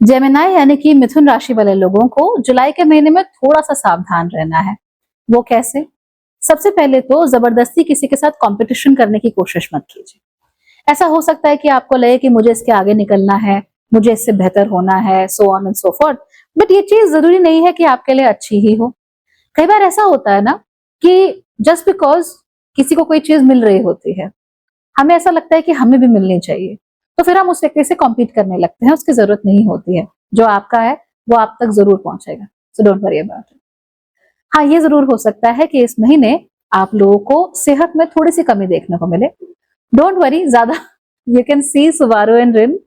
Gemini यानी कि मिथुन राशि वाले लोगों को जुलाई के महीने में थोड़ा सा सावधान रहना है। वो कैसे? सबसे पहले तो जबरदस्ती किसी के साथ कंपटीशन करने की कोशिश मत कीजिए। ऐसा हो सकता है कि आपको लगे कि मुझे इसके आगे निकलना है, मुझे इससे बेहतर होना है, so on and so fourth, but ये चीज जरूरी नहीं है कि आपके लिए अच्छी ही हो। कई बार ऐसा होता है ना कि जस्ट बिकॉज किसी को कोई चीज मिल रही होती है, हमें ऐसा लगता है कि हमें भी मिलनी चाहिए, तो फिर हम उस व्यक्ति से कॉम्पीट करने लगते हैं। उसकी जरूरत नहीं होती है, जो आपका है वो आप तक जरूर पहुंचेगा। So don't worry about it. हाँ, ये जरूर हो सकता है कि इस महीने आप लोगों को सेहत में थोड़ी सी कमी देखने को मिले। डोंट वरी ज्यादा। You can see Subaru and Rin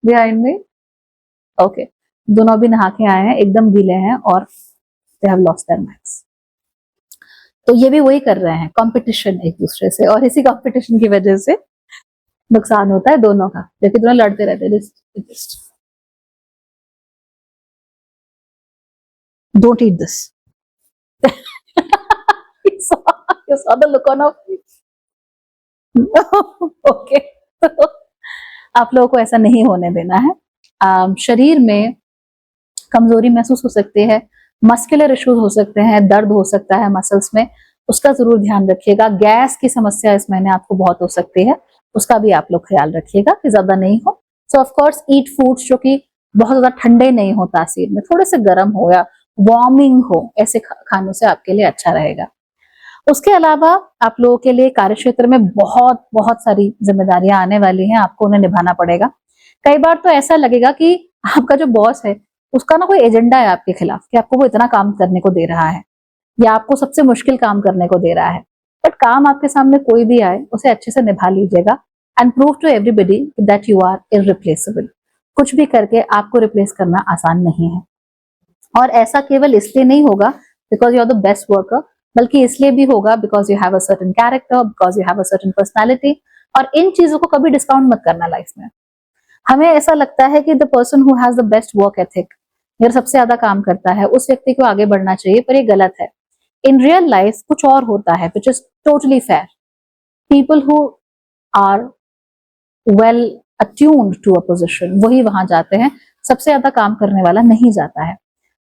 behind me. Okay, दोनों भी नहा के आए हैं, एकदम गीले हैं और they have lost their minds. तो ये भी वही कर रहे हैं, कंपटीशन एक दूसरे से, और इसी कंपटीशन की वजह से नुकसान होता है दोनों का, क्योंकि दोनों लड़ते रहते हैं। Don't eat this. You saw the look on our face. Okay, तो आप लोगों को ऐसा नहीं होने देना है। शरीर में कमजोरी महसूस हो सकती है, मस्कुलर इश्यूज हो सकते हैं, दर्द हो सकता है मसल्स में, उसका जरूर ध्यान रखिएगा। गैस की समस्या इस महीने आपको बहुत हो सकती है, उसका भी आप लोग ख्याल रखिएगा कि ज्यादा नहीं हो। सो ऑफ कोर्स ईट फूड्स जो कि बहुत ज्यादा ठंडे नहीं हो तासीर में, थोड़े से गर्म हो या वार्मिंग हो, ऐसे खानों से आपके लिए अच्छा रहेगा। उसके अलावा आप लोगों के लिए कार्य क्षेत्र में बहुत बहुत सारी जिम्मेदारियां आने वाली हैं, आपको उन्हें निभाना पड़ेगा। कई बार तो ऐसा लगेगा कि आपका जो बॉस है उसका ना कोई एजेंडा है आपके खिलाफ, कि आपको वो इतना काम करने को दे रहा है या आपको सबसे मुश्किल काम करने को दे रहा है। बट काम आपके सामने कोई भी आए, उसे अच्छे से निभा लीजिएगा and prove to everybody that you are irreplaceable. कुछ भी करके आपको रिप्लेस करना आसान नहीं है, और ऐसा केवल इसलिए नहीं होगा because you are the best worker, बल्कि इसलिए भी होगा because you have a certain character, because you have a certain personality. और इन चीजों को कभी डिस्काउंट मत करना लाइफ में। हमें ऐसा लगता है कि the person who has the best work ethic, मेरा सबसे ज्यादा काम करता है, उस व्यक्ति को आगे बढ़ना चाहिए, पर ये गलत है। इन रियल लाइफ कुछ और होता है which is totally fair. People who are well attuned to a position, वही वहां जाते हैं, सबसे ज्यादा काम करने वाला नहीं जाता है।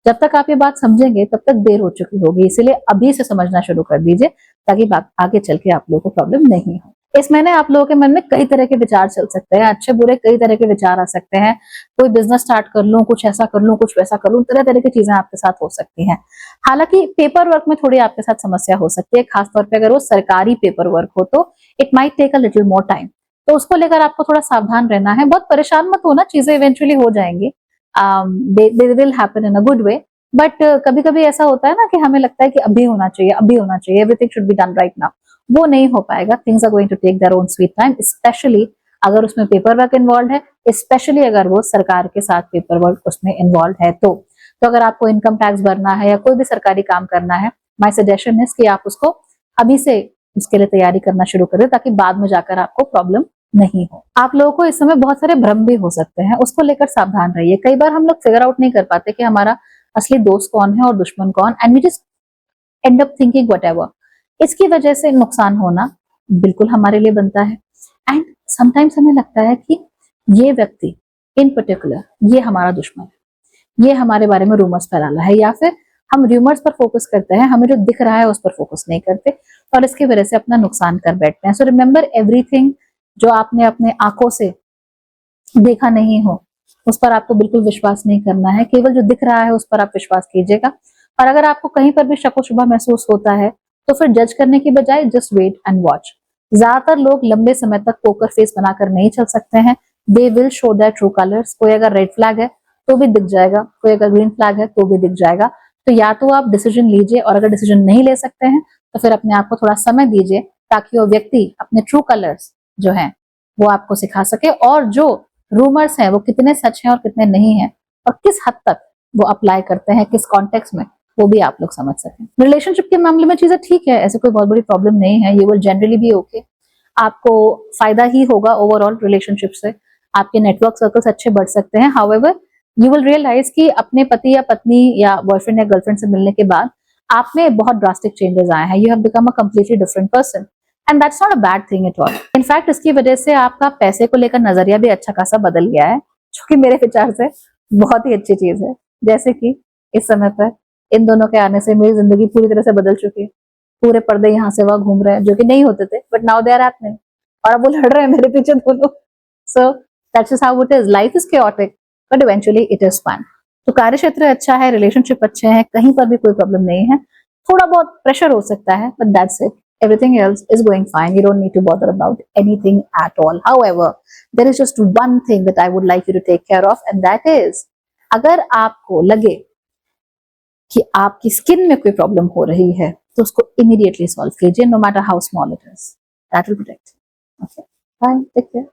जब तक आप ये बात समझेंगे तब तक देर हो चुकी होगी, इसीलिए अभी से समझना शुरू कर दीजिए ताकि आगे चल के आप लोगों को प्रॉब्लम नहीं हो। इस महीने आप लोगों के मन में कई तरह के विचार चल सकते हैं, अच्छे बुरे कई तरह के विचार आ सकते हैं। कोई बिजनेस स्टार्ट कर लूं, कुछ ऐसा कर लूं, कुछ वैसा कर लूं, तरह तरह की चीजें आपके साथ हो सकती हैं। हालांकि पेपर वर्क में थोड़ी आपके साथ समस्या हो सकती है, खासतौर पर अगर वो सरकारी पेपर वर्क हो तो it might take a little more time. तो उसको लेकर आपको थोड़ा सावधान रहना है। बहुत परेशान मत होना, चीजें इवेंचुअली हो जाएंगी, they will happen in a good way. But कभी कभी ऐसा होता है ना कि हमें लगता है कि अभी होना चाहिए, अभी होना चाहिए, everything should be done right now. वो नहीं हो पाएगा। Things are going to take their own sweet time, specially अगर उसमें पेपर वर्क इन्वॉल्व है, स्पेशली अगर वो सरकार के साथ पेपर वर्क उसमें इन्वॉल्व है। तो अगर आपको इनकम टैक्स भरना है या कोई भी सरकारी काम करना है, माय सजेशन इज कि आप उसको अभी से उसके लिए तैयारी करना शुरू करें, ताकि बाद में जाकर आपको प्रॉब्लम नहीं हो। आप लोगों को इस समय बहुत सारे भ्रम भी हो सकते हैं, उसको लेकर सावधान रहिए। कई बार हम लोग फिगर आउट नहीं कर पाते कि हमारा असली दोस्त कौन है और दुश्मन कौन, and we just end up thinking whatever. इसकी वजह से नुकसान होना बिल्कुल हमारे लिए बनता है। एंड समटाइम्स हमें लगता है कि ये व्यक्ति इन पर्टिकुलर ये हमारा दुश्मन है, ये हमारे बारे में रूमर्स फैला है, या फिर हम रूमर्स पर फोकस करते हैं, हमें जो दिख रहा है उस पर फोकस नहीं करते, और इसकी वजह से अपना नुकसान कर बैठते हैं। सो रिमेंबर एवरीथिंग, जो आपने अपने आंखों से देखा नहीं हो उस पर आपको बिल्कुल विश्वास नहीं करना है, केवल जो दिख रहा है उस पर आप विश्वास कीजिएगा। और अगर आपको कहीं पर भी शक शुबा महसूस होता है तो फिर जज करने की बजाय जस्ट वेट एंड वॉच। ज्यादातर लोग लंबे समय तक पोकर फेस बनाकर नहीं चल सकते हैं, they will show their true colours. कोई अगर रेड फ्लैग है तो भी दिख जाएगा, कोई अगर ग्रीन फ्लैग है तो भी दिख जाएगा। तो या तो आप डिसीजन लीजिए, और अगर डिसीजन नहीं ले सकते हैं तो फिर अपने आप को थोड़ा समय दीजिए, ताकि वो व्यक्ति अपने ट्रू कलर्स जो है वो आपको सिखा सके, और जो रूमर्स हैं वो कितने सच हैं और कितने नहीं हैं, और किस हद तक वो अप्लाई करते हैं, किस कॉन्टेक्स्ट में, वो भी आप लोग समझ सकें। रिलेशनशिप के मामले में चीजें ठीक है, ऐसे कोई बहुत बड़ी प्रॉब्लम नहीं है, ये विल जनरली भी ओके। आपको फायदा ही होगा ओवरऑल रिलेशनशिप से, आपके नेटवर्क सर्कल्स अच्छे बढ़ सकते हैं। हाउएवर यू विल रियलाइज कि अपने पति या पत्नी या बॉयफ्रेंड या गर्लफ्रेंड से मिलने के बाद आप में बहुत ड्रास्टिक चेंजेस आए हैं, you have become a completely different person, and that's not a bad thing at all. In fact इसकी वजह से आपका पैसे को लेकर नजरिया भी अच्छा खासा बदल गया है, जो कि मेरे विचार से बहुत ही अच्छी चीज है। जैसे कि इस समय पर इन दोनों के आने से मेरी जिंदगी पूरी तरह से बदल चुकी है। पूरे पर्दे यहाँ से वहां घूम रहे हैं जो कि नहीं होते थे, but now they are happening, और अब वो लड़ रहे हैं मेरे पीछे दोनों। So that's just how it is, life is chaotic but eventually it is fun. तो कार्य क्षेत्र अच्छा है, रिलेशनशिप अच्छे हैं, कहीं पर भी कोई प्रॉब्लम नहीं है। थोड़ा बहुत प्रेशर हो सकता है, but that's it, everything else is going fine. You don't need to bother about anything at all. However, there is just one thing that I would like you to take care of, and that is, अगर आपको लगे कि आपकी skin में कोई problem हो रही है तो उसको immediately सॉल्व कीजिए, no matter how small it is. That will protect you. Okay. Bye. Take care.